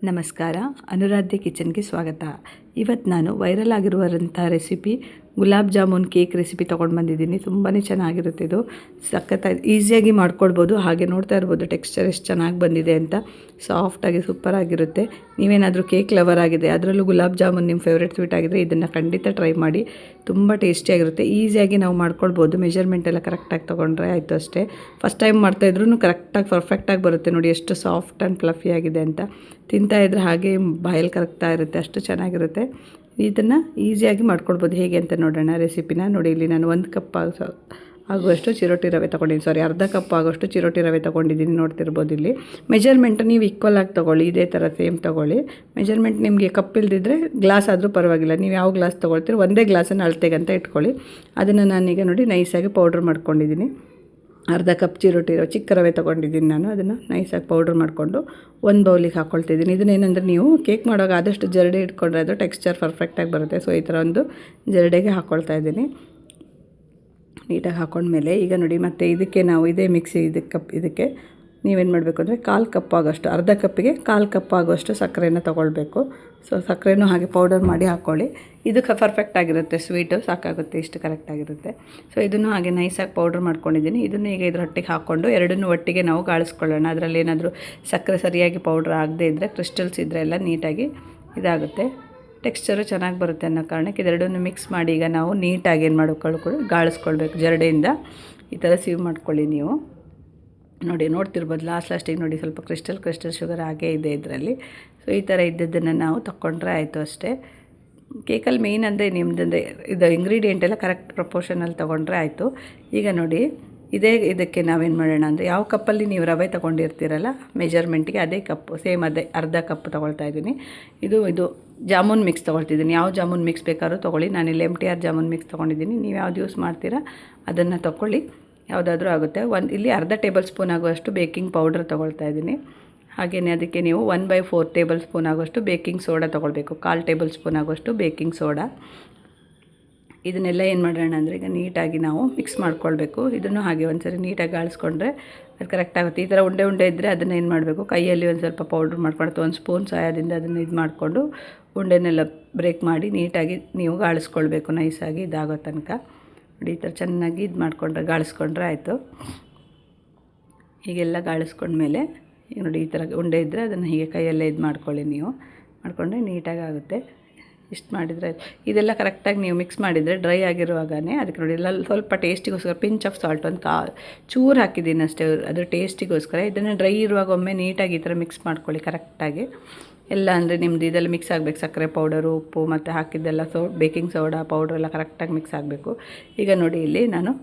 ನಮಸ್ಕಾರ, ಅನುರಾಧ್ಯ ಕಿಚನ್ಗೆ ಸ್ವಾಗತ. ಇವತ್ತು ನಾನು ವೈರಲ್ ಆಗಿರುವಂಥ recipe gulab jamun cake recipe ತೊಗೊಂಡು ಬಂದಿದ್ದೀನಿ. ತುಂಬಾ ಚೆನ್ನಾಗಿರುತ್ತೆ. ಇದು ಸಖತ್ತಾಗಿ ಈಸಿಯಾಗಿ ಮಾಡ್ಕೊಳ್ಬೋದು. ಹಾಗೆ ನೋಡ್ತಾ ಇರ್ಬೋದು ಟೆಕ್ಸ್ಚರ್ ಎಷ್ಟು ಚೆನ್ನಾಗಿ ಬಂದಿದೆ ಅಂತ. ಸಾಫ್ಟಾಗಿ ಸೂಪರಾಗಿರುತ್ತೆ. ನೀವೇನಾದರೂ ಕೇಕ್ ಲವರ್ ಆಗಿದೆ, ಅದರಲ್ಲೂ ಗುಲಾಬ್ ಜಾಮೂನ್ ನಿಮ್ಮ ಫೇವ್ರೆಟ್ ಸ್ವೀಟ್ ಆಗಿದ್ರೆ ಇದನ್ನು ಖಂಡಿತ ಟ್ರೈ ಮಾಡಿ. ತುಂಬ ಟೇಸ್ಟಿಯಾಗಿರುತ್ತೆ. ಈಸಿಯಾಗಿ ನಾವು ಮಾಡ್ಕೊಳ್ಬೋದು. ಮೆಜರ್ಮೆಂಟ್ ಎಲ್ಲ ಕರೆಕ್ಟಾಗಿ ತೊಗೊಂಡ್ರೆ ಆಯಿತು ಅಷ್ಟೇ. ಫಸ್ಟ್ ಟೈಮ್ ಮಾಡ್ತಾಯಿದ್ರೂ ಕರೆಕ್ಟಾಗಿ ಪರ್ಫೆಕ್ಟಾಗಿ ಬರುತ್ತೆ. ನೋಡಿ ಎಷ್ಟು ಸಾಫ್ಟ್ ಆ್ಯಂಡ್ ಫ್ಲಫಿ ಆಗಿದೆ ಅಂತ. ತಿಂತಾಯಿದ್ರೆ ಹಾಗೆ ಬಾಯಲ್ಲಿ ಕರಗ್ತಾ ಇರುತ್ತೆ, ಅಷ್ಟು ಚೆನ್ನಾಗಿರುತ್ತೆ. ಇದನ್ನು ಈಸಿಯಾಗಿ ಮಾಡ್ಕೊಳ್ಬೋದು. ಹೇಗೆ ಅಂತ ನೋಡೋಣ ರೆಸಿಪಿನ. ನೋಡಿ, ಇಲ್ಲಿ ನಾನು 1 ಕಪ್ ಆಗುವಷ್ಟು ಚಿರೋಟಿ ರವೆ ತೊಗೊಂಡಿದ್ದೀನಿ. ಅರ್ಧ ಕಪ್ ಆಗೋಷ್ಟು ಚಿರೋಟಿ ರವೆ ತೊಗೊಂಡಿದ್ದೀನಿ. ನೋಡ್ತಿರ್ಬೋದು ಇಲ್ಲಿ ಮೆಜರ್ಮೆಂಟ್ ನೀವು ಈಕ್ವಲ್ ಆಗಿ ತೊಗೊಳ್ಳಿ. ಇದೇ ಥರ ಸೇಮ್ ತೊಗೊಳ್ಳಿ. ಮೆಜರ್ಮೆಂಟ್ ನಿಮಗೆ ಕಪ್ ಇಲ್ದಿದ್ರೆ ಗ್ಲಾಸ್ ಆದರೂ ಪರವಾಗಿಲ್ಲ. ನೀವು ಯಾವ ಗ್ಲಾಸ್ ತೊಗೊಳ್ತೀರೋ ಒಂದೇ ಗ್ಲಾಸನ್ನು ಅಳತೆಗಂತ ಇಟ್ಕೊಳ್ಳಿ. ಅದನ್ನು ನಾನೀಗ ನೋಡಿ ನೈಸಾಗಿ ಪೌಡ್ರ್ ಮಾಡ್ಕೊಂಡಿದ್ದೀನಿ. ಅರ್ಧ ಕಪ್ ಚಿರೋಟಿ ರವೆ, ಚಿಕ್ಕ ರವೆ ತೊಗೊಂಡಿದ್ದೀನಿ ನಾನು. ಅದನ್ನು ನೈಸಾಗಿ ಪೌಡ್ರ್ ಮಾಡಿಕೊಂಡು ಒಂದು ಬೌಲಿಗೆ ಹಾಕ್ಕೊಳ್ತಿದ್ದೀನಿ. ಇದನ್ನೇನೆಂದರೆ ನೀವು ಕೇಕ್ ಮಾಡುವಾಗ ಆದಷ್ಟು ಜರಡೆ ಇಟ್ಕೊಂಡ್ರೆ ಅದು ಟೆಕ್ಸ್ಚರ್ ಪರ್ಫೆಕ್ಟಾಗಿ ಬರುತ್ತೆ. ಸೊ ಈ ಥರ ಒಂದು ಜರಡೆಗೆ ಹಾಕ್ಕೊಳ್ತಾ ಇದ್ದೀನಿ. ನೀಟಾಗಿ ಹಾಕ್ಕೊಂಡ್ಮೇಲೆ ಈಗ ನೋಡಿ ಮತ್ತೆ ಇದಕ್ಕೆ ನಾವು ಇದೇ ಮಿಕ್ಸಿ ಇದಕ್ಕೆ ನೀವೇನು ಮಾಡಬೇಕು ಅಂದರೆ 1/4 ಕಪ್ ಆಗೋಷ್ಟು, ಅರ್ಧ ಕಪ್ಪಿಗೆ 1/4 ಕಪ್ ಆಗೋಷ್ಟು ಸಕ್ಕರೆನ ತೊಗೊಳ್ಬೇಕು. ಸೊ ಸಕ್ಕರೆನೂ ಹಾಗೆ ಪೌಡರ್ ಮಾಡಿ ಹಾಕ್ಕೊಳ್ಳಿ. ಇದು ಪರ್ಫೆಕ್ಟ್ ಆಗಿರುತ್ತೆ. ಸ್ವೀಟು ಸಾಕಾಗುತ್ತೆ, ಇಷ್ಟು ಕರೆಕ್ಟಾಗಿರುತ್ತೆ. ಸೊ ಇದನ್ನು ಹಾಗೆ ನೈಸಾಗಿ ಪೌಡ್ರ್ ಮಾಡ್ಕೊಂಡಿದ್ದೀನಿ. ಇದನ್ನು ಈಗ ಇದ್ರ ಹೊಟ್ಟಿಗೆ ಹಾಕ್ಕೊಂಡು ಎರಡನ್ನೂ ಒಟ್ಟಿಗೆ ನಾವು ಗಾಳಿಸ್ಕೊಳ್ಳೋಣ. ಅದರಲ್ಲಿ ಏನಾದರೂ ಸಕ್ಕರೆ ಸರಿಯಾಗಿ ಪೌಡ್ರ್ ಆಗದೇ ಇದ್ದರೆ, ಕ್ರಿಸ್ಟಲ್ಸ್ ಇದ್ದರೆ ಎಲ್ಲ ನೀಟಾಗಿ ಇದಾಗುತ್ತೆ. ಟೆಕ್ಸ್ಚರು ಚೆನ್ನಾಗಿ ಬರುತ್ತೆ ಅನ್ನೋ ಕಾರಣಕ್ಕೆ ಇದೆರಡನ್ನೂ ಮಿಕ್ಸ್ ಮಾಡಿ ಈಗ ನಾವು ನೀಟಾಗಿ ಏನು ಮಾಡ್ಕೊಳ್ಳಿ ಗಾಳಿಸ್ಕೊಳ್ಬೇಕು. ಜರಡೆಯಿಂದ ಈ ಥರ ಸೀವ್ ಮಾಡ್ಕೊಳ್ಳಿ ನೀವು. ನೋಡ್ತಿರ್ಬೋದು ಲಾಸ್ಟಿಗೆ ನೋಡಿ ಸ್ವಲ್ಪ ಕ್ರಿಸ್ಟಲ್ ಶುಗರ್ ಹಾಗೇ ಇದೆ ಇದರಲ್ಲಿ. ಸೊ ಈ ಥರ ಇದ್ದದ್ದನ್ನು ನಾವು ತಗೊಂಡ್ರೆ ಆಯಿತು ಅಷ್ಟೇ. ಕೇಕಲ್ಲಿ ಮೇಯ್ನ್ ಅಂದರೆ ನಿಮ್ಮದಂದರೆ ಇದು ಇಂಗ್ರೀಡಿಯೆಂಟ್ ಎಲ್ಲ ಕರೆಕ್ಟ್ ಪ್ರಪೋರ್ಷನಲ್ಲಿ ತೊಗೊಂಡ್ರೆ ಆಯಿತು. ಈಗ ನೋಡಿ ಇದಕ್ಕೆ ನಾವೇನು ಮಾಡೋಣ ಅಂದರೆ, ಯಾವ ಕಪ್ಪಲ್ಲಿ ನೀವು ರವೆ ತೊಗೊಂಡಿರ್ತೀರಲ್ಲ ಮೆಜರ್ಮೆಂಟಿಗೆ ಅದೇ ಕಪ್ಪು, ಸೇಮ್ ಅದೇ ಅರ್ಧ ಕಪ್ ತೊಗೊಳ್ತಾ ಇದ್ದೀನಿ. ಇದು ಜಾಮೂನ್ ಮಿಕ್ಸ್ ತೊಗೊಳ್ತಿದ್ದೀನಿ. ಯಾವ ಜಾಮೂನ್ ಮಿಕ್ಸ್ ಬೇಕಾದ್ರೂ ತೊಗೊಳ್ಳಿ. ನಾನಿಲ್ಲಿ MTR ಜಾಮೂನ್ ಮಿಕ್ಸ್ ತೊಗೊಂಡಿದ್ದೀನಿ. ನೀವು ಯಾವ್ದು ಯೂಸ್ ಮಾಡ್ತೀರಾ ಅದನ್ನು ತೊಗೊಳ್ಳಿ, ಯಾವುದಾದ್ರೂ ಆಗುತ್ತೆ. ಇಲ್ಲಿ ಅರ್ಧ ಟೇಬಲ್ ಸ್ಪೂನ್ ಆಗುವಷ್ಟು ಬೇಕಿಂಗ್ ಪೌಡರ್ ತೊಗೊಳ್ತಾ ಇದ್ದೀನಿ. ಹಾಗೆಯೇ ಅದಕ್ಕೆ ನೀವು 1/4 ಟೇಬಲ್ ಸ್ಪೂನ್ ಆಗುವಷ್ಟು ಬೇಕಿಂಗ್ ಸೋಡಾ ತೊಗೊಳ್ಬೇಕು. 1/4 ಟೇಬಲ್ ಸ್ಪೂನ್ ಆಗುವಷ್ಟು ಬೇಕಿಂಗ್ ಸೋಡಾ. ಇದನ್ನೆಲ್ಲ ಏನು ಮಾಡೋಣ ಅಂದರೆ ಈಗ ನೀಟಾಗಿ ನಾವು ಮಿಕ್ಸ್ ಮಾಡ್ಕೊಳ್ಬೇಕು. ಇದನ್ನು ಹಾಗೆ ಒಂದ್ಸರಿ ನೀಟಾಗಿ ಗಾಳಿಸ್ಕೊಂಡ್ರೆ ಅದು ಕರೆಕ್ಟ್ ಆಗುತ್ತೆ. ಈ ಥರ ಉಂಡೆ ಇದ್ದರೆ ಅದನ್ನು ಏನು ಮಾಡಬೇಕು, ಕೈಯಲ್ಲಿ ಒಂದು ಸ್ವಲ್ಪ ಪೌಡ್ರ್ ಮಾಡ್ಕೊಂಡು 1 ಸ್ಪೂನ್ ಸಹಾಯದಿಂದ ಅದನ್ನು ಇದು ಮಾಡಿಕೊಂಡು ಉಂಡೆನೆಲ್ಲ ಬ್ರೇಕ್ ಮಾಡಿ ನೀಟಾಗಿ ನೀವು ಗಾಳಿಸ್ಕೊಳ್ಬೇಕು ನೈಸಾಗಿ ಇದಾಗೋ ತನಕ. ನೋಡಿ ಈ ಥರ ಚೆನ್ನಾಗಿ ಇದು ಮಾಡಿಕೊಂಡ್ರೆ ಗಾಳಿಸ್ಕೊಂಡ್ರೆ ಆಯಿತು. ಹೀಗೆಲ್ಲ ಗಾಳಿಸ್ಕೊಂಡ್ಮೇಲೆ ಈಗ ನೋಡಿ ಈ ಥರ ಉಂಡೆ ಇದ್ದರೆ ಅದನ್ನು ಹೀಗೆ ಕೈಯಲ್ಲೇ ಇದು ಮಾಡ್ಕೊಳ್ಳಿ. ನೀವು ಮಾಡಿಕೊಂಡ್ರೆ ನೀಟಾಗಿ ಆಗುತ್ತೆ. ಇಷ್ಟು ಮಾಡಿದರೆ ಇದೆಲ್ಲ ಕರೆಕ್ಟಾಗಿ ನೀವು ಮಿಕ್ಸ್ ಮಾಡಿದರೆ ಡ್ರೈ ಆಗಿರುವಾಗಲೇ ಅದಕ್ಕೆ ನೋಡಿ ಎಲ್ಲ ಸ್ವಲ್ಪ ಟೇಸ್ಟಿಗೋಸ್ಕರ ಪಿಂಚ್ ಆಫ್ ಸಾಲ್ಟ್ ಒಂದು ಚೂರು ಹಾಕಿದ್ದೀನಿ ಅಷ್ಟೇ, ಅದು ಟೇಸ್ಟಿಗೋಸ್ಕರ. ಇದನ್ನು ಡ್ರೈ ಇರುವಾಗ ಒಮ್ಮೆ ನೀಟಾಗಿ ಈ ಥರ ಮಿಕ್ಸ್ ಮಾಡ್ಕೊಳ್ಳಿ ಕರೆಕ್ಟಾಗಿ. ಎಲ್ಲ ಅಂದರೆ ನಿಮ್ಮದು ಇದೆಲ್ಲ ಮಿಕ್ಸ್ ಆಗಬೇಕು. ಸಕ್ಕರೆ ಪೌಡರು, ಉಪ್ಪು ಮತ್ತು ಹಾಕಿದ್ದೆಲ್ಲ ಬೇಕಿಂಗ್ ಸೋಡಾ ಪೌಡ್ರ್ ಎಲ್ಲ ಕರೆಕ್ಟಾಗಿ ಮಿಕ್ಸ್ ಆಗಬೇಕು. ಈಗ ನೋಡಿ ಇಲ್ಲಿ ನಾನು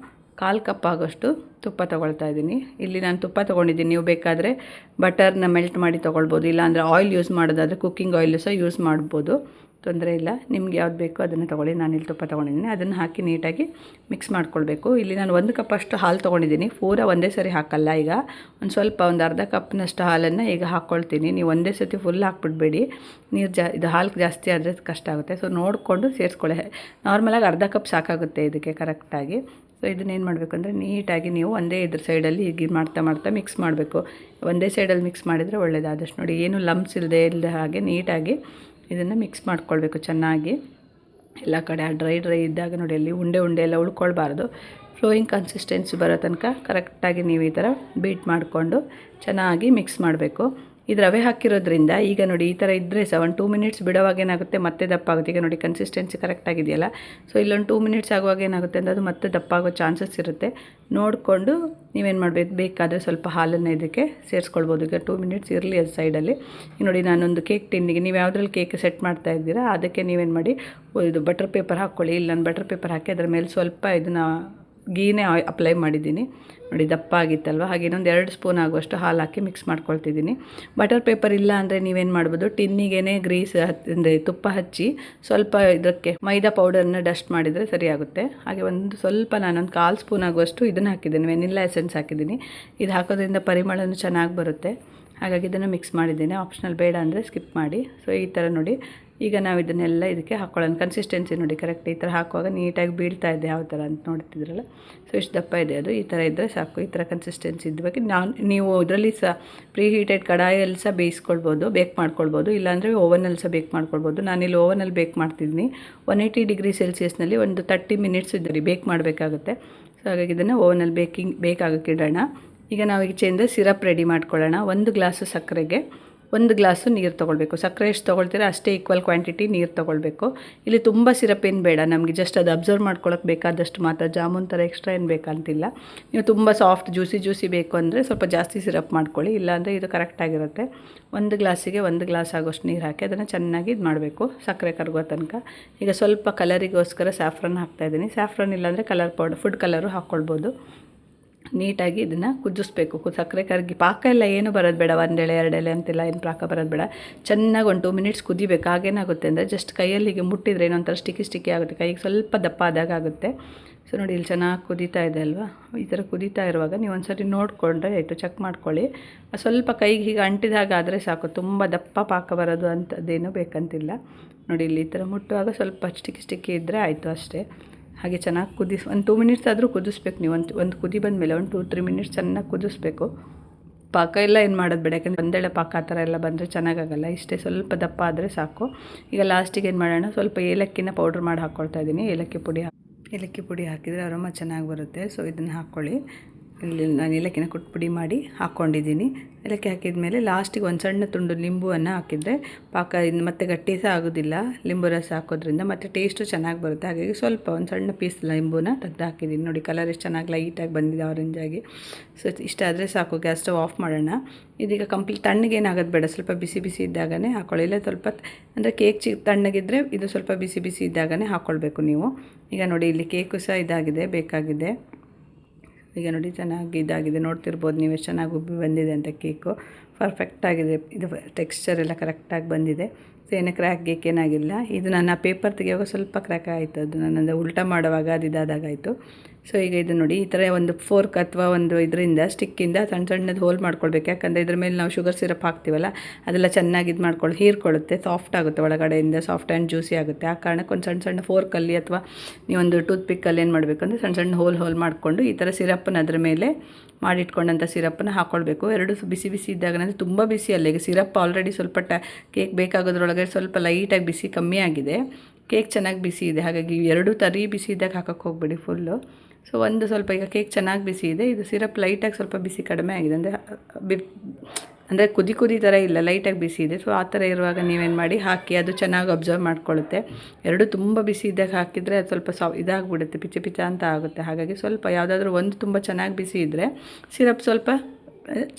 1/4 ಕಪ್ ಆಗೋಷ್ಟು ತುಪ್ಪ ತೊಗೊಳ್ತಾ ಇದ್ದೀನಿ. ಇಲ್ಲಿ ನಾನು ತುಪ್ಪ ತೊಗೊಂಡಿದ್ದೀನಿ. ನೀವು ಬೇಕಾದರೆ ಬಟರ್ನ ಮೆಲ್ಟ್ ಮಾಡಿ ತೊಗೊಳ್ಬೋದು. ಇಲ್ಲಾಂದರೆ ಆಯಿಲ್ ಯೂಸ್ ಮಾಡೋದಾದರೆ ಕುಕ್ಕಿಂಗ್ ಆಯಿಲು ಸಹ ಯೂಸ್ ಮಾಡ್ಬೋದು, ತೊಂದರೆ ಇಲ್ಲ. ನಿಮ್ಗೆ ಯಾವ್ದು ಬೇಕೋ ಅದನ್ನು ತೊಗೊಳ್ಳಿ. ನಾನಿಲ್ಲಿ ತುಪ್ಪ ತೊಗೊಂಡಿದ್ದೀನಿ. ಅದನ್ನು ಹಾಕಿ ನೀಟಾಗಿ ಮಿಕ್ಸ್ ಮಾಡ್ಕೊಳ್ಬೇಕು. ಇಲ್ಲಿ ನಾನು 1 ಕಪ್ ಅಷ್ಟು ಹಾಲು ತೊಗೊಂಡಿದ್ದೀನಿ. ಪೂರ ಒಂದೇ ಸರಿ ಹಾಕಲ್ಲ. ಈಗ ಒಂದು ಅರ್ಧ ಕಪ್ನಷ್ಟು ಹಾಲನ್ನು ಈಗ ಹಾಕ್ಕೊಳ್ತೀನಿ. ನೀವು ಒಂದೇ ಸತಿ ಫುಲ್ ಹಾಕ್ಬಿಡ್ಬೇಡಿ. ಇದು ಹಾಲು ಜಾಸ್ತಿ ಆದರೆ ಕಷ್ಟ ಆಗುತ್ತೆ. ಸೊ ನೋಡಿಕೊಂಡು ಸೇರಿಸ್ಕೊಳ್ಳಿ. ನಾರ್ಮಲಾಗಿ ಅರ್ಧ ಕಪ್ ಸಾಕಾಗುತ್ತೆ ಇದಕ್ಕೆ ಕರೆಕ್ಟಾಗಿ. ಸೊ ಇದನ್ನೇನು ಮಾಡಬೇಕು ಅಂದರೆ ನೀಟಾಗಿ ನೀವು ಒಂದೇ ಇದ್ರ ಸೈಡಲ್ಲಿ ಹೀಗೆ ಮಾಡ್ತಾ ಮಿಕ್ಸ್ ಮಾಡಬೇಕು. ಒಂದೇ ಸೈಡಲ್ಲಿ ಮಿಕ್ಸ್ ಮಾಡಿದರೆ ಒಳ್ಳೆಯದು. ಆದಷ್ಟು ನೋಡಿ ಏನು ಲಂಪ್ಸ್ ಇಲ್ಲದೆ ಹಾಗೆ ನೀಟಾಗಿ ಇದನ್ನು ಮಿಕ್ಸ್ ಮಾಡ್ಕೊಳ್ಬೇಕು ಚೆನ್ನಾಗಿ ಎಲ್ಲ ಕಡೆ. ಆ ಡ್ರೈ ಇದ್ದಾಗ ನೋಡಿ ಅಲ್ಲಿ ಉಂಡೆ ಎಲ್ಲ ಉಳ್ಕೊಳ್ಬಾರ್ದು. ಫ್ಲೋಯಿಂಗ್ ಕನ್ಸಿಸ್ಟೆನ್ಸಿ ಬರೋ ತನಕ ಕರೆಕ್ಟಾಗಿ ನೀವು ಈ ಥರ ಬೀಟ್ ಮಾಡಿಕೊಂಡು ಚೆನ್ನಾಗಿ ಮಿಕ್ಸ್ ಮಾಡಬೇಕು. ಇದು ರವೆ ಹಾಕಿರೋದ್ರಿಂದ ಈಗ ನೋಡಿ ಈ ಥರ ಇದ್ದರೆ ಸಹ 1-2 ಮಿನಿಟ್ಸ್ ಬಿಡೋವಾಗ ಏನಾಗುತ್ತೆ ಮತ್ತೆ ದಪ್ಪ ಆಗುತ್ತೆ. ಈಗ ನೋಡಿ ಕನ್ಸಿಸ್ಟೆನ್ಸಿ ಕರೆಕ್ಟಾಗಿದೆಯಲ್ಲ. ಸೊ ಇಲ್ಲೊಂದು 2 ಮಿನಿಟ್ಸ್ ಆಗುವಾಗ ಏನಾಗುತ್ತೆ ಅಂದರೆ ಅದು ಮತ್ತೆ ದಪ್ಪ ಆಗೋ ಚಾನ್ಸಸ್ ಇರುತ್ತೆ. ನೋಡಿಕೊಂಡು ನೀವೇನು ಮಾಡಬೇಕು, ಬೇಕಾದರೆ ಸ್ವಲ್ಪ ಹಾಲನ್ನು ಇದಕ್ಕೆ ಸೇರಿಸ್ಕೊಳ್ಬೋದು. ಈಗ 2 ಮಿನಿಟ್ಸ್ ಇರಲಿ ಅದು ಸೈಡಲ್ಲಿ. ನೋಡಿ ನಾನೊಂದು ಕೇಕ್ ಟಿನ್ನಿಗೆ, ನೀವು ಯಾವುದ್ರಲ್ಲಿ ಕೇಕ್ ಸೆಟ್ ಮಾಡ್ತಾ ಇದ್ದೀರಾ ಅದಕ್ಕೆ ನೀವೇನು ಮಾಡಿ, ಇದು ಬಟರ್ ಪೇಪರ್ ಹಾಕ್ಕೊಳ್ಳಿ. ಇಲ್ಲಿ ನಾನು ಬಟರ್ ಪೇಪರ್ ಹಾಕಿ ಅದರ ಮೇಲೆ ಸ್ವಲ್ಪ ಇದನ್ನು ಗೀನೇ ಅಪ್ಲೈ ಮಾಡಿದ್ದೀನಿ. ನೋಡಿ ದಪ್ಪ ಆಗಿತ್ತಲ್ವ. ಹಾಗೆ ಇನ್ನೊಂದು 2 ಸ್ಪೂನ್ ಆಗುವಷ್ಟು ಹಾಲು ಹಾಕಿ ಮಿಕ್ಸ್ ಮಾಡ್ಕೊಳ್ತಿದ್ದೀನಿ. ಬಟರ್ ಪೇಪರ್ ಇಲ್ಲ ಅಂದರೆ ನೀವೇನು ಮಾಡ್ಬೋದು, ಟಿನ್ನಿಗೆ ಗ್ರೀಸ್ ಅಂದರೆ ತುಪ್ಪ ಹಚ್ಚಿ ಸ್ವಲ್ಪ ಇದಕ್ಕೆ ಮೈದಾ ಪೌಡರ್ನ ಡಸ್ಟ್ ಮಾಡಿದರೆ ಸರಿಯಾಗುತ್ತೆ. ಹಾಗೆ ಸ್ವಲ್ಪ ನಾನೊಂದು 1/4 ಸ್ಪೂನ್ ಆಗುವಷ್ಟು ಇದನ್ನು ಹಾಕಿದ್ದೀನಿ, ವೆನಿಲ್ಲಾ ಎಸೆನ್ಸ್ ಹಾಕಿದ್ದೀನಿ. ಇದು ಹಾಕೋದ್ರಿಂದ ಪರಿಮಳನೂ ಚೆನ್ನಾಗಿ ಬರುತ್ತೆ. ಹಾಗಾಗಿ ಇದನ್ನು ಮಿಕ್ಸ್ ಮಾಡಿದ್ದೇನೆ. ಆಪ್ಷನಲ್ ಬೇಡ ಅಂದರೆ ಸ್ಕಿಪ್ ಮಾಡಿ. ಸೊ ಈ ಥರ ನೋಡಿ. ಈಗ ನಾವು ಇದನ್ನೆಲ್ಲ ಇದಕ್ಕೆ ಹಾಕ್ಕೊಳ್ಳೋಣ. ಕನ್ಸಿಸ್ಟೆನ್ಸಿ ನೋಡಿ ಕರೆಕ್ಟ್ ಈ ಥರ ಹಾಕುವಾಗ ನೀಟಾಗಿ ಬೀಳ್ತಾ ಇದೆ ಯಾವ ಥರ ಅಂತ ನೋಡ್ತಿದ್ರಲ್ಲ. ಸೊ ಇಷ್ಟು ದಪ್ಪ ಇದೆ ಅದು. ಈ ಥರ ಇದ್ದರೆ ಸಾಕು. ಈ ಥರ ಕನ್ಸಿಸ್ಟೆನ್ಸಿ ಇದ್ದಬೇಕು. ನೀವು ಇದರಲ್ಲಿ ಸಹ ಪ್ರೀ ಹೀಟೆಡ್ ಕಡಾಯಲ್ಲಿ ಸಹ ಬೇಯಿಸ್ಕೊಳ್ಬೋದು, ಬೇಕ್ ಮಾಡ್ಕೊಳ್ಬೋದು. ಇಲ್ಲಾಂದರೆ ಓವನಲ್ಲಿ ಸಹ ಬೇಕ್ ಮಾಡ್ಕೊಳ್ಬೋದು. ನಾನಿಲ್ಲಿ ಓವನಲ್ಲಿ ಬೇಕ್ ಮಾಡ್ತಿದ್ದೀನಿ. 180 ಡಿಗ್ರಿ ಸೆಲ್ಸಿಯಸ್ನಲ್ಲಿ ಒಂದು 30 ಮಿನಿಟ್ಸ್ ಇದ್ದರೆ ಬೇಕ್ ಮಾಡಬೇಕಾಗುತ್ತೆ. ಸೊ ಹಾಗಾಗಿ ಇದನ್ನು ಓವನಲ್ಲಿ ಬೇಕಾಗಕ್ಕೆ ಇಡೋಣ. ಈಗ ನಾವು ಈಚೆಯಿಂದ ಸಿರಪ್ ರೆಡಿ ಮಾಡ್ಕೊಳ್ಳೋಣ. 1 ಗ್ಲಾಸು ಸಕ್ಕರೆಗೆ 1 ಗ್ಲಾಸು ನೀರು ತೊಗೊಳ್ಬೇಕು. ಸಕ್ಕರೆ ಎಷ್ಟು ತೊಗೊಳ್ತೀರಾ ಅಷ್ಟೇ ಈಕ್ವಲ್ ಕ್ವಾಂಟಿಟಿ ನೀರು ತೊಗೊಳ್ಬೇಕು. ಇಲ್ಲಿ ತುಂಬ ಸಿರಪ್ ಏನು ಬೇಡ, ನಮಗೆ ಜಸ್ಟ್ ಅದು ಅಬ್ಸರ್ವ್ ಮಾಡ್ಕೊಳ್ಳೋಕೆ ಬೇಕಾದಷ್ಟು ಮಾತ್ರ. ಜಾಮೂನ್ ಥರ ಎಕ್ಸ್ಟ್ರಾ ಏನು ಬೇಕಂತಿಲ್ಲ. ನೀವು ತುಂಬ ಸಾಫ್ಟ್ ಜ್ಯೂಸಿ ಬೇಕು ಅಂದರೆ ಸ್ವಲ್ಪ ಜಾಸ್ತಿ ಸಿರಪ್ ಮಾಡ್ಕೊಳ್ಳಿ, ಇಲ್ಲಾಂದರೆ ಇದು ಕರೆಕ್ಟಾಗಿರುತ್ತೆ. 1 ಗ್ಲಾಸಿಗೆ 1 ಗ್ಲಾಸ್ ಆಗೋಷ್ಟು ನೀರು ಹಾಕಿ ಅದನ್ನು ಚೆನ್ನಾಗಿ ಇದು ಮಾಡಬೇಕು, ಸಕ್ಕರೆ ಕರಗೋ ತನಕ. ಈಗ ಸ್ವಲ್ಪ ಕಲರಿಗೋಸ್ಕರ ಸ್ಯಾಫ್ರನ್ ಹಾಕ್ತಾಯಿದ್ದೀನಿ. ಸ್ಯಾಫ್ರನ್ ಇಲ್ಲಾಂದರೆ ಕಲರ್ ಪೌಡರ್, ಫುಡ್ ಕಲರು ಹಾಕ್ಕೊಳ್ಬೋದು. ನೀಟಾಗಿ ಇದನ್ನು ಕುದಿಸ್ಬೇಕು. ಸಕ್ಕರೆ ಕರಗಿ ಪಾಕ ಎಲ್ಲ ಏನು ಬರೋದು ಬೇಡ, 1 ಎಳೆ 2 ಎಳೆ ಅಂತೆಲ್ಲ ಏನು ಪಾಕ ಬರೋದು ಬೇಡ. ಚೆನ್ನಾಗಿ ಒಂದು 2 ಮಿನಿಟ್ಸ್ ಕುದಿಬೇಕು. ಆಗೇನಾಗುತ್ತೆ ಅಂದರೆ ಜಸ್ಟ್ ಕೈಯಲ್ಲಿಗೆ ಮುಟ್ಟಿದರೆ ಏನೊಂಥರ ಸ್ಟಿಕ್ಕಿ ಆಗುತ್ತೆ, ಕೈಗೆ ಸ್ವಲ್ಪ ದಪ್ಪ ಆದಾಗ ಆಗುತ್ತೆ. ಸೊ ನೋಡಿ ಇಲ್ಲಿ ಚೆನ್ನಾಗಿ ಕುದೀತಾ ಇದೆ ಅಲ್ವಾ. ಈ ಥರ ಕುದೀತಾ ಇರುವಾಗ ನೀವು ಒಂದು ಸರಿ ನೋಡಿಕೊಂಡ್ರೆ ಆಯಿತು, ಚೆಕ್ ಮಾಡ್ಕೊಳ್ಳಿ. ಸ್ವಲ್ಪ ಕೈಗೆ ಹೀಗೆ ಅಂಟಿದಾಗ ಆದರೆ ಸಾಕು, ತುಂಬ ದಪ್ಪ ಪಾಕ ಬರೋದು ಅಂಥದ್ದೇನು ಬೇಕಂತಿಲ್ಲ. ನೋಡಿ ಇಲ್ಲಿ ಈ ಥರ ಮುಟ್ಟುವಾಗ ಸ್ವಲ್ಪ ಸ್ಟಿಕ್ಕಿ ಇದ್ದರೆ ಆಯಿತು ಅಷ್ಟೇ. ಹಾಗೆ ಚೆನ್ನಾಗಿ ಒಂದು 2 ಮಿನಿಟ್ಸ್ ಆದರೂ ಕುದಿಸ್ಬೇಕು ನೀವು. ಒಂದು ಕುದಿ ಬಂದಮೇಲೆ ಒಂದು 2-3 ಮಿನಿಟ್ಸ್ ಚೆನ್ನಾಗಿ ಕುದಿಸ್ಬೇಕು. ಪಾಕ ಎಲ್ಲ ಏನು ಮಾಡೋದು ಬೇಡ, ಯಾಕಂದರೆ ಒಂದೆಳೆ ಪಾಕ ಆ ಥರ ಎಲ್ಲ ಬಂದರೆ ಚೆನ್ನಾಗಾಗಲ್ಲ. ಇಷ್ಟೇ ಸ್ವಲ್ಪ ದಪ್ಪ ಆದರೆ ಸಾಕು. ಈಗ ಲಾಸ್ಟಿಗೆ ಏನು ಮಾಡೋಣ, ಸ್ವಲ್ಪ ಏಲಕ್ಕಿನ ಪೌಡ್ರ್ ಮಾಡಿ ಹಾಕ್ಕೊಳ್ತಾ ಇದ್ದೀನಿ. ಏಲಕ್ಕಿ ಪುಡಿ ಹಾಕಿದರೆ ಅರೋಮ ಚೆನ್ನಾಗಿ ಬರುತ್ತೆ. ಸೊ ಇದನ್ನು ಹಾಕ್ಕೊಳ್ಳಿ. ಇಲ್ಲಿ ನಾನು ಏಲಕ್ಕಿನ ಪುಡಿ ಮಾಡಿ ಹಾಕ್ಕೊಂಡಿದ್ದೀನಿ. ಏಲಕ್ಕಿ ಹಾಕಿದ ಮೇಲೆ ಲಾಸ್ಟಿಗೆ ಒಂದು ಸಣ್ಣ ತುಂಡು ಲಿಂಬುವನ್ನು ಹಾಕಿದರೆ ಪಾಕ ಮತ್ತೆ ಗಟ್ಟಿ ಸಹ ಆಗೋದಿಲ್ಲ. ಲಿಂಬು ರಸ ಹಾಕೋದ್ರಿಂದ ಮತ್ತು ಟೇಸ್ಟು ಚೆನ್ನಾಗಿ ಬರುತ್ತೆ. ಹಾಗಾಗಿ ಸ್ವಲ್ಪ ಒಂದು ಸಣ್ಣ ಪೀಸ್ ಲಿಂಬುನ ತೆಗೆದು ಹಾಕಿದ್ದೀನಿ. ನೋಡಿ ಕಲರ್ ಎಷ್ಟು ಚೆನ್ನಾಗಿ ಲೈಟಾಗಿ ಬಂದಿದೆ, ಆರೆಂಜಾಗಿ. ಸೊ ಇಷ್ಟ ಆದರೆ ಸಾಕು. ಗ್ಯಾಸ್ ಸ್ಟವ್ ಆಫ್ ಮಾಡೋಣ. ಇದೀಗ ಕಂಪ್ಲೀಟ್ ತಣ್ಣಗೇನಾಗೋದು ಬೇಡ, ಸ್ವಲ್ಪ ಬಿಸಿ ಇದ್ದಾಗನೇ ಹಾಕ್ಕೊಳ್ಳಿ. ಇಲ್ಲ ಸ್ವಲ್ಪ ಅಂದರೆ ಕೇಕ್ ತಣ್ಣಗಿದ್ದರೆ ಇದು ಸ್ವಲ್ಪ ಬಿಸಿ ಇದ್ದಾಗನೇ ಹಾಕ್ಕೊಳ್ಬೇಕು ನೀವು. ಈಗ ನೋಡಿ ಇಲ್ಲಿ ಕೇಕು ಸಹ ಇದಾಗಿದೆ, ಬೇಕಾಗಿದೆ. ಈಗ ನೋಡಿ ಚೆನ್ನಾಗಿ ಇದಾಗಿದೆ, ನೋಡ್ತಿರ್ಬೋದು ನೀವು ಎಷ್ಟು ಚೆನ್ನಾಗಿ ಉಬ್ಬಿ ಬಂದಿದೆ ಅಂತ. ಕೇಕು ಪರ್ಫೆಕ್ಟಾಗಿದೆ, ಇದು ಟೆಕ್ಸ್ಚರ್ ಎಲ್ಲ ಕರೆಕ್ಟಾಗಿ ಬಂದಿದೆ. ಸೊ ಏನೇ ಕ್ರ್ಯಾಕ್ ಗೇಕ್ ಏನಾಗಿಲ್ಲ. ಇದು ನನ್ನ ಪೇಪರ್ ತೆಗೆಯುವಾಗ ಸ್ವಲ್ಪ ಕ್ರ್ಯಾಕ್ ಆಯಿತು, ಅದು ನನ್ನದು ಉಲ್ಟಾ ಮಾಡುವಾಗ ಅದು ಇದಾದಾಗಾಯಿತು. ಸೊ ಈಗ ಇದು ನೋಡಿ ಈ ಥರ ಒಂದು ಫೋರ್ಕ್ ಅಥವಾ ಒಂದು ಇದರಿಂದ ಸ್ಟಿಕ್ಕಿಂದ ಸಣ್ಣದು ಹೋಲ್ ಮಾಡ್ಕೊಳ್ಬೇಕು. ಯಾಕಂದರೆ ಇದ್ರ ಮೇಲೆ ನಾವು ಶುಗರ್ ಸಿರಪ್ ಹಾಕ್ತೀವಲ್ಲ, ಅದೆಲ್ಲ ಚೆನ್ನಾಗಿ ಇದು ಹೀರ್ಕೊಳ್ಳುತ್ತೆ, ಸಾಫ್ಟ್ ಆಗುತ್ತೆ, ಒಳಗಡೆಯಿಂದ ಸಾಫ್ಟ್ ಆ್ಯಂಡ್ ಜ್ಯೂಸಿ ಆಗುತ್ತೆ. ಆ ಕಾರಣಕ್ಕೆ ಒಂದು ಸಣ್ಣ ಫೋರ್ಕಲ್ಲಿ ಅಥವಾ ನೀವೊಂದು ಟೂತ್ ಪಿಕ್ಕಲ್ಲಿ ಏನು ಮಾಡಬೇಕು ಅಂದರೆ ಸಣ್ಣ ಹೋಲ್ ಮಾಡಿಕೊಂಡು ಈ ಥರ ಸಿರಪ್ಪನ್ನು ಅದರ ಮೇಲೆ ಮಾಡಿಟ್ಕೊಂಡಂಥ ಸಿರಪ್ಪನ್ನು ಹಾಕ್ಕೊಳ್ಬೇಕು. ಎರಡು ಬಿಸಿ ಇದ್ದಾಗ, ಅಂದರೆ ತುಂಬ ಬಿಸಿ ಅಲ್ಲ. ಈಗ ಸಿರಪ್ ಆಲ್ರೆಡಿ ಸ್ವಲ್ಪ ಕೇಕ್ ಬೇಕಾಗೋದ್ರೊಳಗೆ ಸ್ವಲ್ಪ ಲೈಟಾಗಿ ಬಿಸಿ ಕಮ್ಮಿ ಆಗಿದೆ, ಕೇಕ್ ಚೆನ್ನಾಗಿ ಬಿಸಿ ಇದೆ. ಹಾಗಾಗಿ 2 ತರಿ ಬಿಸಿ ಇದ್ದಾಗ ಹಾಕೋಕ್ಕೆ ಹೋಗ್ಬೇಡಿ ಫುಲ್ಲು. ಸೊ ಒಂದು ಸ್ವಲ್ಪ ಈಗ ಕೇಕ್ ಚೆನ್ನಾಗಿ ಬಿಸಿ ಇದೆ, ಇದು ಸಿರಪ್ ಲೈಟಾಗಿ ಸ್ವಲ್ಪ ಬಿಸಿ ಕಡಿಮೆ ಆಗಿದೆ. ಅಂದರೆ ಕುದಿ ಥರ ಇಲ್ಲ, ಲೈಟಾಗಿ ಬಿಸಿ ಇದೆ. ಸೊ ಆ ಥರ ಇರುವಾಗ ನೀವೇನು ಮಾಡಿ ಹಾಕಿ, ಅದು ಚೆನ್ನಾಗಿ ಅಬ್ಸರ್ವ್ ಮಾಡ್ಕೊಳ್ಳುತ್ತೆ. 2 ತುಂಬ ಬಿಸಿ ಇದ್ದಾಗ ಹಾಕಿದರೆ ಅದು ಸ್ವಲ್ಪ ಇದಾಗಿಬಿಡುತ್ತೆ, ಪಿಚ ಅಂತ ಆಗುತ್ತೆ. ಹಾಗಾಗಿ ಸ್ವಲ್ಪ ಯಾವುದಾದ್ರೂ ಒಂದು ತುಂಬ ಚೆನ್ನಾಗಿ ಬಿಸಿ ಇದ್ದರೆ ಸಿರಪ್ ಸ್ವಲ್ಪ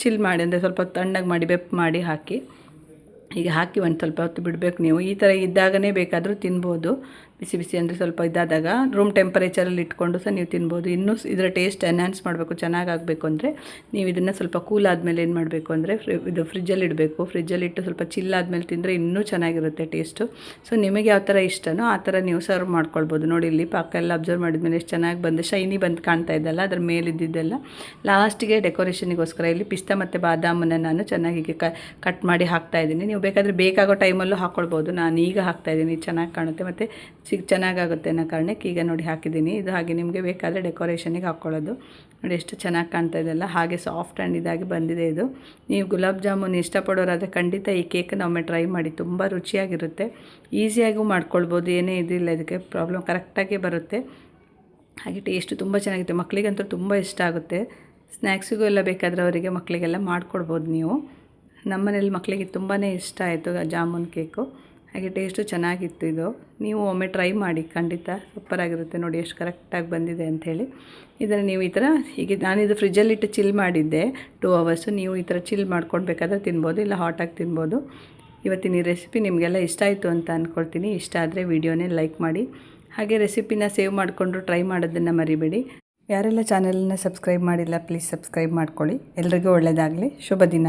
ಚಿಲ್ ಮಾಡಿ, ಅಂದರೆ ಸ್ವಲ್ಪ ತಣ್ಣಗೆ ಮಾಡಿ ಬೆಪ್ ಮಾಡಿ ಹಾಕಿ. ಹೀಗೆ ಹಾಕಿ ಒಂದು ಸ್ವಲ್ಪ ಹೊತ್ತು ಬಿಡಬೇಕು ನೀವು. ಈ ಥರ ಇದ್ದಾಗನೇ ಬೇಕಾದರೂ ತಿನ್ಬೋದು. ಬಿಸಿ ಅಂದರೆ ಸ್ವಲ್ಪ ಇದಾದಾಗ ರೂಮ್ ಟೆಂಪರೇಚರಲ್ಲಿ ಇಟ್ಕೊಂಡು ಸಹ ನೀವು ತಿನ್ಬೋದು. ಇನ್ನೂ ಇದರ ಟೇಸ್ಟ್ ಎನ್ಹಾನ್ಸ್ ಮಾಡಬೇಕು, ಚೆನ್ನಾಗಾಗಬೇಕು ಅಂದರೆ ನೀವು ಇದನ್ನು ಸ್ವಲ್ಪ ಕೂಲ್ ಆದಮೇಲೆ ಏನು ಮಾಡಬೇಕು ಅಂದರೆ ಇದು ಫ್ರಿಜ್ಜಲ್ಲಿ ಇಡಬೇಕು. ಫ್ರಿಜ್ಜಲ್ಲಿಟ್ಟು ಸ್ವಲ್ಪ ಚಿಲ್ ಆದಮೇಲೆ ತಿಂದರೆ ಇನ್ನೂ ಚೆನ್ನಾಗಿರುತ್ತೆ ಟೇಸ್ಟು. ಸೊ ನಿಮಗೆ ಯಾವ ಥರ ಇಷ್ಟನೋ ಆ ಥರ ನೀವು ಸರ್ವ್ ಮಾಡ್ಕೊಳ್ಬೋದು. ನೋಡಿ ಇಲ್ಲಿ ಪಾಕ ಎಲ್ಲ ಅಬ್ಸರ್ವ್ ಮಾಡಿದ್ಮೇಲೆ ಎಷ್ಟು ಚೆನ್ನಾಗಿ ಬಂದು ಶೈನಿ ಬಂದು ಕಾಣ್ತಾ ಇದ್ದಲ್ಲ, ಅದ್ರ ಮೇಲಿದ್ದಿದ್ದೆಲ್ಲ ಲಾಸ್ಟಿಗೆ ಡೆಕೋರೇಷನಿಗೋಸ್ಕರ ಇಲ್ಲಿ ಪಿಸ್ತಾ ಮತ್ತು ಬಾದಾಮನ್ನು ನಾನು ಚೆನ್ನಾಗಿ ಕಟ್ ಮಾಡಿ ಹಾಕ್ತಾಯಿದ್ದೀನಿ. ನೀವು ಬೇಕಾದರೆ ಬೇಕಾಗೋ ಟೈಮಲ್ಲೂ ಹಾಕ್ಕೊಳ್ಬೋದು. ನಾನು ಈಗ ಹಾಕ್ತಾಯಿದ್ದೀನಿ, ಚೆನ್ನಾಗಿ ಕಾಣುತ್ತೆ ಮತ್ತು ಚೆನ್ನಾಗಾಗುತ್ತೆ ಅನ್ನೋ ಕಾರಣಕ್ಕೆ ಈಗ ನೋಡಿ ಹಾಕಿದ್ದೀನಿ. ಇದು ಹಾಗೆ ನಿಮಗೆ ಬೇಕಾದರೆ ಡೆಕೋರೇಷನಿಗೆ ಹಾಕ್ಕೊಳ್ಳೋದು. ನೋಡಿ ಎಷ್ಟು ಚೆನ್ನಾಗಿ ಕಾಣ್ತಾ ಇದೆಲ್ಲ, ಹಾಗೆ ಸಾಫ್ಟ್ ಆ್ಯಂಡ್ ಇದಾಗಿ ಬಂದಿದೆ ಇದು. ನೀವು ಗುಲಾಬ್ ಜಾಮೂನ್ ಇಷ್ಟಪಡೋರಾದರೆ ಖಂಡಿತ ಈ ಕೇಕನ್ನು ಒಮ್ಮೆ ಟ್ರೈ ಮಾಡಿ, ತುಂಬ ರುಚಿಯಾಗಿರುತ್ತೆ. ಈಸಿಯಾಗೂ ಮಾಡ್ಕೊಳ್ಬೋದು, ಏನೇ ಇದಿಲ್ಲ, ಇದಕ್ಕೆ ಪ್ರಾಬ್ಲಮ್ ಕರೆಕ್ಟಾಗಿ ಬರುತ್ತೆ. ಹಾಗೆ ಟೇಸ್ಟು ತುಂಬ ಚೆನ್ನಾಗಿರುತ್ತೆ, ಮಕ್ಕಳಿಗಂತೂ ತುಂಬ ಇಷ್ಟ ಆಗುತ್ತೆ. ಸ್ನ್ಯಾಕ್ಸಿಗೂ ಎಲ್ಲ ಬೇಕಾದರೆ ಅವರಿಗೆ ಮಕ್ಕಳಿಗೆಲ್ಲ ಮಾಡಿಕೊಡ್ಬೋದು ನೀವು. ನಮ್ಮನೇಲಿ ಮಕ್ಕಳಿಗೆ ತುಂಬಾ ಇಷ್ಟ ಆಯಿತು ಜಾಮೂನ್ ಕೇಕು. ಹಾಗೆ ಟೇಸ್ಟು ಚೆನ್ನಾಗಿತ್ತು ಇದು. ನೀವು ಒಮ್ಮೆ ಟ್ರೈ ಮಾಡಿ, ಖಂಡಿತ ಸೂಪರಾಗಿರುತ್ತೆ. ನೋಡಿ ಎಷ್ಟು ಕರೆಕ್ಟಾಗಿ ಬಂದಿದೆ ಅಂಥೇಳಿ. ಇದನ್ನು ನೀವು ಈ ಥರ ಹೀಗೆ, ನಾನಿದು ಫ್ರಿಜ್ಜಲ್ಲಿಟ್ಟು ಚಿಲ್ ಮಾಡಿದ್ದೆ 2 ಅವರ್ಸು. ನೀವು ಈ ಥರ ಚಿಲ್ ಮಾಡ್ಕೊಂಡು ಬೇಕಾದರೆ ತಿನ್ಬೋದು, ಇಲ್ಲ ಹಾಟಾಗಿ ತಿನ್ಬೋದು. ಇವತ್ತಿನ ಈ ರೆಸಿಪಿ ನಿಮಗೆಲ್ಲ ಇಷ್ಟ ಆಯಿತು ಅಂತ ಅಂದ್ಕೊಳ್ತೀನಿ. ಇಷ್ಟ ಆದರೆ ವಿಡಿಯೋನೇ ಲೈಕ್ ಮಾಡಿ, ಹಾಗೆ ರೆಸಿಪಿನ ಸೇವ್ ಮಾಡಿಕೊಂಡು ಟ್ರೈ ಮಾಡೋದನ್ನು ಮರಿಬೇಡಿ. ಯಾರೆಲ್ಲ ಚಾನಲನ್ನು ಸಬ್ಸ್ಕ್ರೈಬ್ ಮಾಡಿಲ್ಲ ಪ್ಲೀಸ್ ಸಬ್ಸ್ಕ್ರೈಬ್ ಮಾಡ್ಕೊಳ್ಳಿ. ಎಲ್ರಿಗೂ ಒಳ್ಳೆಯದಾಗಲಿ. ಶುಭ ದಿನ.